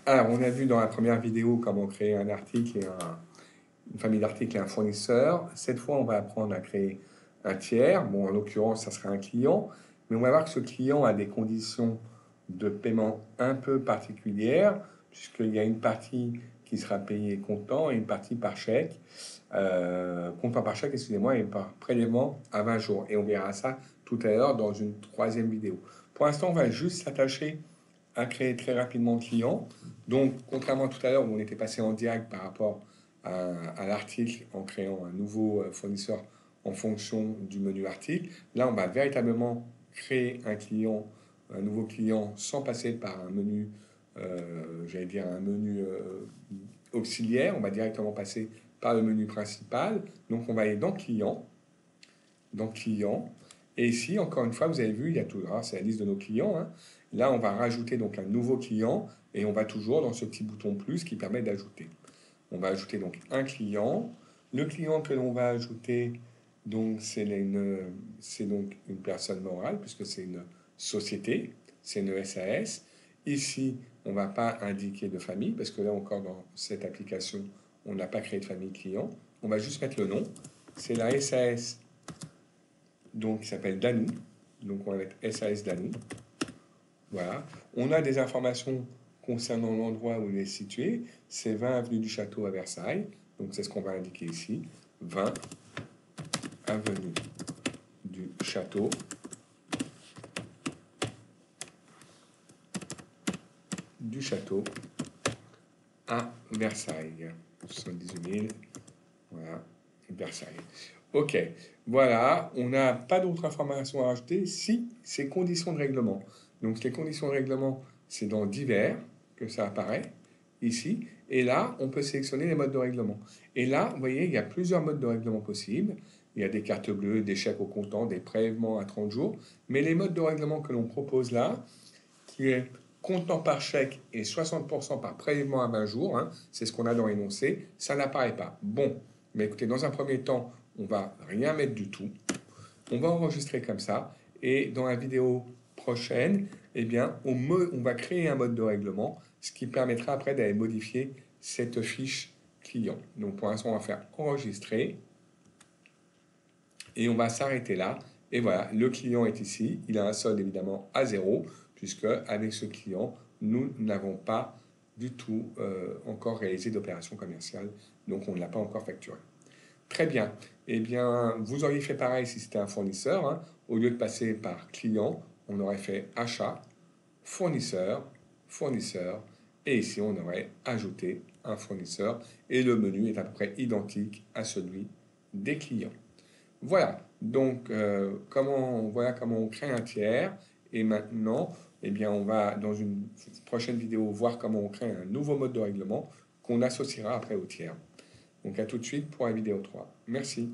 Alors, on a vu dans la première vidéo comment créer un article et une famille d'articles et un fournisseur. Cette fois, on va apprendre à créer un tiers. Bon, en l'occurrence, ça sera un client. Mais on va voir que ce client a des conditions de paiement un peu particulières, puisqu'il y a une partie qui sera payée comptant et une partie par chèque. Comptant par chèque, excusez-moi, et par prélèvement à 20 jours. Et on verra ça tout à l'heure dans une troisième vidéo. Pour l'instant, on va juste s'attacher à créer très rapidement le client. Donc, contrairement à tout à l'heure où on était passé en direct par rapport à l'article en créant un nouveau fournisseur en fonction du menu article, là, on va véritablement créer un client, un nouveau client sans passer par un menu, j'allais dire un menu auxiliaire. On va directement passer par le menu principal. Donc, on va aller dans client. Et ici, encore une fois, vous avez vu, il y a tout. C'est la liste de nos clients, hein. Là, on va rajouter donc un nouveau client et on va toujours dans ce petit bouton plus qui permet d'ajouter. On va ajouter donc un client. Le client que l'on va ajouter, donc c'est donc une personne morale puisque c'est une société, c'est une SAS. Ici, on ne va pas indiquer de famille parce que là encore dans cette application, on n'a pas créé de famille client. On va juste mettre le nom. C'est la SAS donc qui s'appelle Danou. Donc on va mettre SAS Danou. Voilà. On a des informations concernant l'endroit où il est situé. C'est 20 avenue du Château à Versailles. Donc c'est ce qu'on va indiquer ici. 20 avenue du Château à Versailles. 78 000. Voilà. Versailles. Ok. Voilà. On n'a pas d'autres informations à rajouter. Si, c'est conditions de règlement. Donc les conditions de règlement, c'est dans divers que ça apparaît ici. Et là, on peut sélectionner les modes de règlement. Et là, vous voyez, il y a plusieurs modes de règlement possibles. Il y a des cartes bleues, des chèques au comptant, des prélèvements à 30 jours. Mais les modes de règlement que l'on propose là, qui est comptant par chèque et 60% par prélèvement à 20 jours, hein, c'est ce qu'on a dans l'énoncé, ça n'apparaît pas. Bon, mais écoutez, dans un premier temps, on va rien mettre du tout. On va enregistrer comme ça. Et dans la vidéo prochaine, eh bien, on va créer un mode de règlement, ce qui permettra après d'aller modifier cette fiche client. Donc pour l'instant, on va faire enregistrer et on va s'arrêter là. Et voilà, le client est ici. Il a un solde évidemment à 0, puisque avec ce client, nous n'avons pas du tout encore réalisé d'opération commerciale. Donc on ne l'a pas encore facturé. Très bien. Eh bien, vous auriez fait pareil si c'était un fournisseur, hein. Au lieu de passer par client, on aurait fait achat, fournisseur, fournisseur, et ici on aurait ajouté un fournisseur, et le menu est à peu près identique à celui des clients. Voilà. Donc, voilà comment on crée un tiers. Et maintenant, eh bien, on va dans une prochaine vidéo voir comment on crée un nouveau mode de règlement qu'on associera après au tiers. Donc à tout de suite pour la vidéo 3. Merci.